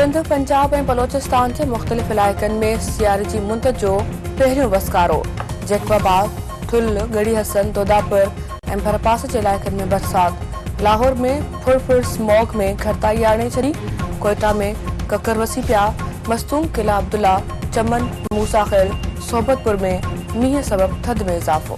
सिंध, पंजाब ऐं बलोचिस्तान जे मुख़्तलिफ़ इलाइक़नि में सियारे जी मुंद जो पहिरियों वसकारो। जैकबाबाद, थुल, गढ़ी हसन, दोदापुर ऐं भरपास जे इलाइक़नि में बरसात। लाहौर में फुर स्मॉग में घटिताई आणे छॾी। कोयटा में ककर वसी पिया। मस्तूम, किला अब्दुल्ला, चमन, मूसा खेल, सोबतपुर में मींहं सबब थधि में इज़ाफ़ो।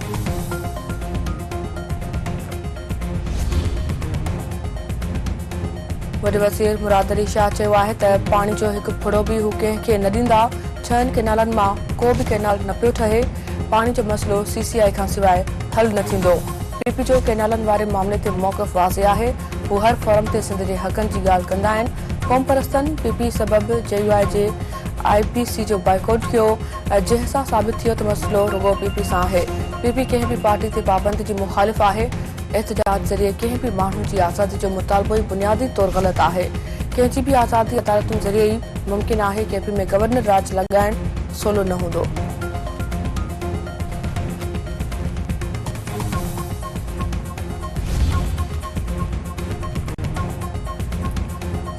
वॾे वज़ीर मुराद अली शाह चयो आहे त पाणी जो हिकु फुड़ो बि हू कंहिंखे न ॾींदा। 6 केनालनि मां को बि केनाल न पियो ठहे। पाणी जो मसइलो CCI खां सवाइ हल न थींदो। PP जो केनालनि वारे मामले ते मौक़िफ़ वाज़े आहे। हू हर फोरम ते सिंध जे हक़नि जी ॻाल्हि कंदा आहिनि। क़ौम परस्तनि PP सबबि JUI जे IPC जो बाइकॉट कयो, जंहिं सां साबित थियो त मसइलो रुॻो PP सां आहे। PP कंहिं बि पार्टी ते पाबंदी जी मुख़ालिफ़ आहे। एहतजाज ज़रिए कंहिं बि माण्हू जी आज़ादी जो मुतालबो ई बुनियादी तौरु ग़लति आहे। कंहिंजी बि आज़ादी अदालतुनि ज़रिए ई मुमकिन आहे। KP में गवर्नर राज लॻाइणु सवलो न हूंदो।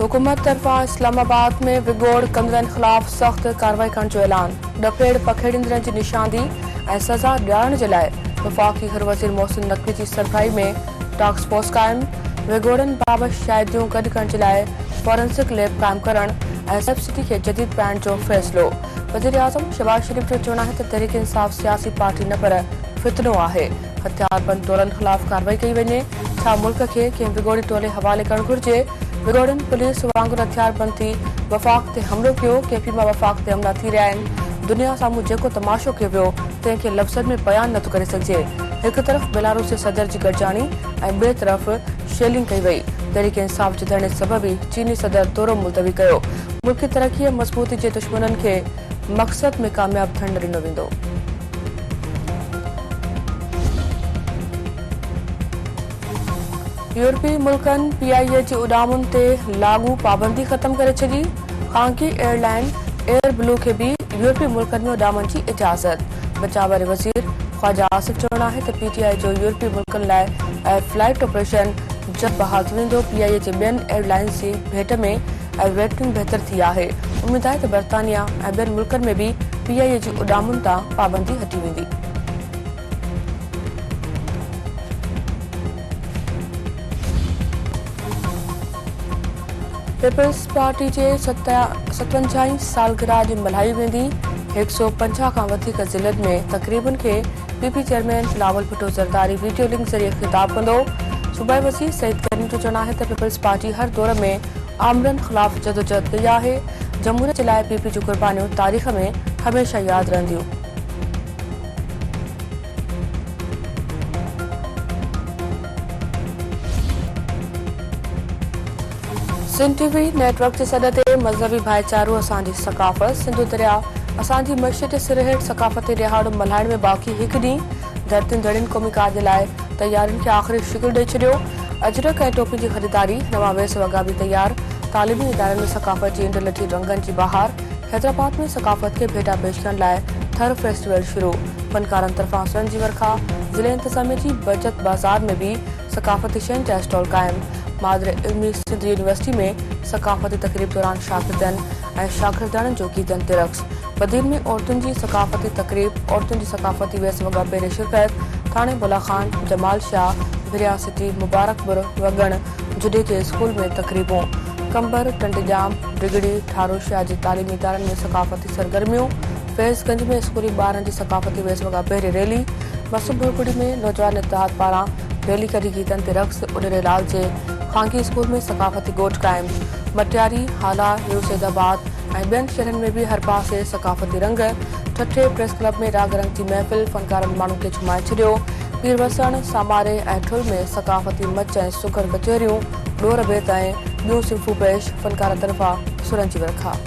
हुकूमत तरफ़ां इस्लामाबाद में विगोड़ कंदड़नि ख़िलाफ़ सख़्त कार्रवाई करण जो ऐलान। डपेड़ पखेड़ींदड़नि जी निशानदी ऐं सज़ा ॾियारण जे लाइ वफ़ाक़ी हर वज़ीर मोहसिन नक़वी जी सरबराही में टास्क फोर्स क़ाइमु। विगोड़नि बाबति शाइदियूं गॾु करण जे लाइ फॉरेंसिक लैब क़ाइमु करणु ऐं सब्सिडी खे जदीद पाइण जो फ़ैसिलो। वज़ीर आज़म शहबाज शरीफ़ जो चवणु आहे त तहरीक इंसाफ़ सियासी पार्टी न पर फितनो आहे। हथियारबंद टोलनि ख़िलाफ़ कार्रवाई कई वञे। छा मुल्क खे कंहिं विगोड़ी टोले हवाले करणु घुरिजे? विगोड़नि पुलिस वांगुरु हथियारबंद थी वफ़ाक़ ते हमलो कयो। KP मां वफ़ाक़ ते हमला थी रहिया आहिनि। दुनिया साम्हूं जेको तमाशो कयो वियो तंहिंखे लफ़्ज़नि में बयानु नथो करे सघिजे। हिकु तरफ़ बेलारूस जे सदर जी गॾिजाणी ऐं ॿिए तरफ़ शेलिंग कई वई। तहरीक इंसाफ़ जे धरणे सबबि ई चीनी सदर दौरो मुलतवी कयो। मुल्की तरक़ी ऐं मज़बूती जे दुश्मननि खे मक़सद में कामयाब थियण न ॾिनो वेंदो। यूरोपी मुल्कनि PIA जी उॾामुनि ते लाॻू पाबंदी ख़तम करे छॾी। ख़ानगी एयरलाइन एयर ब्लू खे बि यूरोपी मुल्कनि में उॾामनि जी इजाज़त। बचाव वारे वज़ीर ख़्वाजा आसिफ चवणु आहे त PTI जो यूरोपी मुल्कनि लाइ फ्लाइट ऑपरेशन जल्द बहाल थी वेंदो। PIA जे ॿियनि एयरलाइंस जी भेट में रेटिंग बहितर थी आहे। उमेद आहे त बर्तानिया ऐं ॿियनि मुल्कनि में बि PIA जी उॾामुनि तां पाबंदी हटी वेंदी। पीपल्स पार्टी जे 57 सालगिरह अॼु मल्हाई वेंदी। 150 खां वधीक ज़िलनि में तक़रीबन खे PP chairman Bilawal Bhutto Zardari video link ज़रिए ख़िताब कंदो। सूबाई वज़ीर सईद करीम जो चवणु आहे त पीपल्स पार्टी हर दौर में आमरनि ख़िलाफ़ जदोजहद कई आहे। जमहूरियत जे लाइ PP जूं क़ुर्बानियूं तारीख़ में हमेशह यादि रहंदियूं। सिंध TV नेटवर्क जे सॾ ते मज़हबी भाईचारो असांजी सक़ाफ़त। सिंधु दरिया असांजी मशीद सिरहेठ सक़ाफ़ती रिहाड़ो मल्हाइण में बाक़ी हिकु ॾींहुं। धरतियुनि धड़ियुनि क़ौमी कार्ड जे लाइ तयारियुनि खे आख़िरी शिकिल ॾेई छॾियो। अजरक ऐं टोपी जी ख़रीदारी, नवां वेस वॻा बि तयार। तालीमी इदारनि में सक़ाफ़त जी इंड लठी रंगनि जी बहार। हैदराबाद में सक़ाफ़त खे भेटा पेश करण लाइ थर फेस्टिवल शुरू। फनकारनि तरफ़ां सुरन जी वर्खा। ज़िले इंतज़ामिया जी बचत बाज़ार में भी सक़ाफ़ती शयुनि जा स्टॉल क़ाइमु। मादर इल्मी सिंध यूनिवर्सिटी में सक़ाफ़ती तक़रीब दौरान शागिर्दनि ऐं शागिर्दाणनि जो गीतनि ते रक़्स। बदीन में औरतुनि जी सक़ाफ़ती तक़रीब, औरतुनि जी सक़ाफ़ती वेस वॻा पहिरें शिरकत। थाणे बुला खान, जमाल शाह, बिरिया सिटी, मुबारकपुर, वगण, जुडे जे स्कूल में तक़रीबूं। कंबर, टंडजाम, डिगड़ी, ठारोशिया जे तालीमी इदारनि में सक़ाफ़ती सरगर्मियूं। फैज़गंज में स्कूली ॿारनि जी सक़ाफ़ती वेस वॻा पहिरें रैली। मसूबुरपुरी में नौजवान इत्तेहाद पारां रैली कढी गीतनि ते रक़्स। उॾेरे लाल जे ख़ानगी स्कूल में सक़ाफ़ती ॻोठ क़ाइमु। मटियारी, हाला, न्यू सैदाबाद ऐं ॿियनि शहरनि में बि हर पासे सक़ाफ़ती रंग। ठठे प्रेस क्लब में राग रंग जी महफ़िल फनकारनि माण्हुनि खे झुमाए छॾियो। पीरवसण, सामारे ऐं ठुल में सक़ाफ़ती मच ऐं सुकर कचहरियूं, ॾोर बेत ऐं ॿियूं सिंफूं पेश। फनकार तरफ़ां सुरनि जी वर्खा।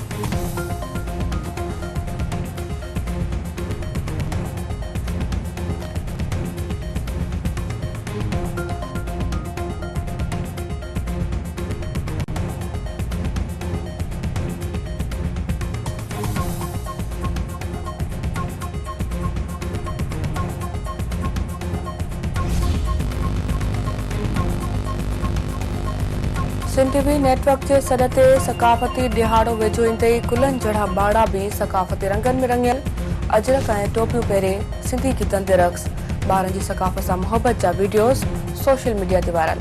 सिंध टीवी नेटवर्क के सॾ ते सकाफ़ती ॾिहाड़ो वेझो ईंदे ई कुलनि जहिड़ा ॿाड़ा बि सकाफ़ती रंगनि में रंगियल अजरक ऐं टोपियूं पहिरे सिंधी गीतनि ते रक़्स ॿारनि जी सकाफ़त सां मुहबत जा वीडियोज़ सोशल मीडिया ते वायरल।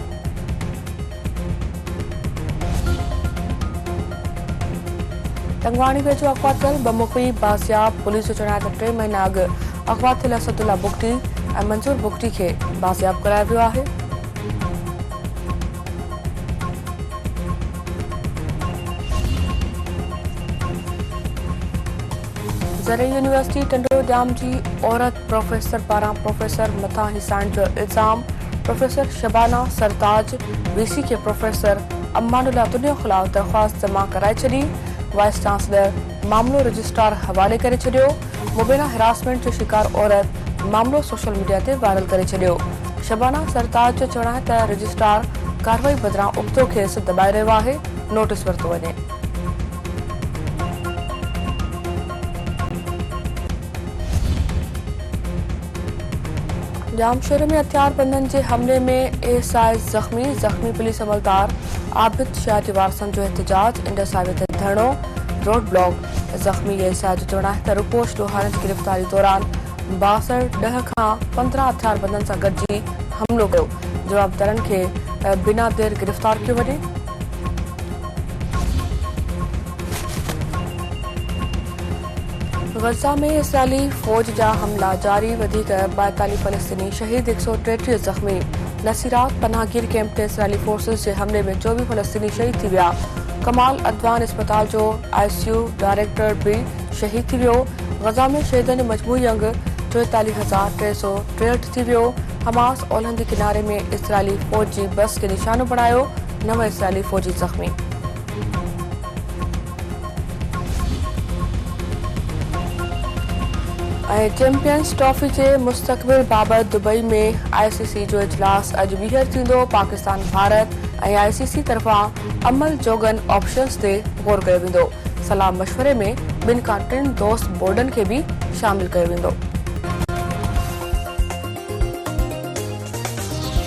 टंगवाणी वेझो अगवा थियल बमुखी बाज़ियाब पुलिस जो चवणु आहे त 3 महीना अॻु अगवा थियल असदुल्ला बुगटी ऐं मंजूर बुगटी खे बाज़ियाब करायो वियो आहे। ज़रई यूनिवर्सिटी टंडो ड्याम जी औरत प्रोफेसर पारां प्रोफेसर मथां हिसाइण जो इल्ज़ाम। प्रोफेसर शबाना सरताज वीसी के प्रोफेसर अमानुल्ला दुनिया ख़िलाफ़ दरख़्वास्त जमा कराए छॾी। वाइस चांसलर मामलो रजिस्ट्रार हवाले करे छॾियो। मुबीना हिरासमेंट जो शिकार औरत मामलो सोशल मीडिया ते वायरल करे छॾियो। शबाना सरताज जो चवणु आहे त रजिस्ट्रार कार्रवाई बदिरां उबतो खेसि दॿाए रहियो आहे, नोटिस वरितो वञे। जामशोर में हथियारबंदनि जे हमले में एएसआई ज़ख़्मी पुलिस अमलदार आबिद शाह जे वारसनि जो एहतजाज। इंडस हाईवे ते धरणो रोड ब्लॉक। ज़ख़्मी एएसआई जो चवणु आहे त रुपोश डोहारनि जी गिरफ़्तारी दौरान 10 खां 15 हथियारबंदनि सां गॾिजी हमलो कयो। जवाबदारनि खे बिना देर गिरफ़्तार कयो वञे। गज़ा में इसराइली फ़ौज जा हमला जारी। 42 फ़लस्तीनी शहीद, 133 ज़ख़्मी। नसीरात पनाहगीर कैंप ते इसराइली फोर्सेस जे हमले में 24 फ़लस्तीनी शहीद थी विया। कमाल अदवान अस्पताल जो ICU डायरेक्टर भी शहीद थी वियो। गज़ा में शहीदनि जो मजमूई अंग 44,363 थी वियो। हमास ओलहंदी किनारे में इसराइली फ़ौज जी बस खे निशानो बणायो। 9 इसराइली फ़ौजी ज़ख़्मी। चैंपियंस ट्रॉफी के मुस्तक़बिल बाबत दुबई में ICC जो इजलास अॼु ॿीहर थींदो। पाकिस्तान, भारत ऐं ICC तरफ़ां अमल जोगन ऑप्शन्स ते गौर कयो वेंदो। सलाह मशवरे में 2 खां 3 दोस्त बोर्डनि खे भी शामिल कयो वेंदो।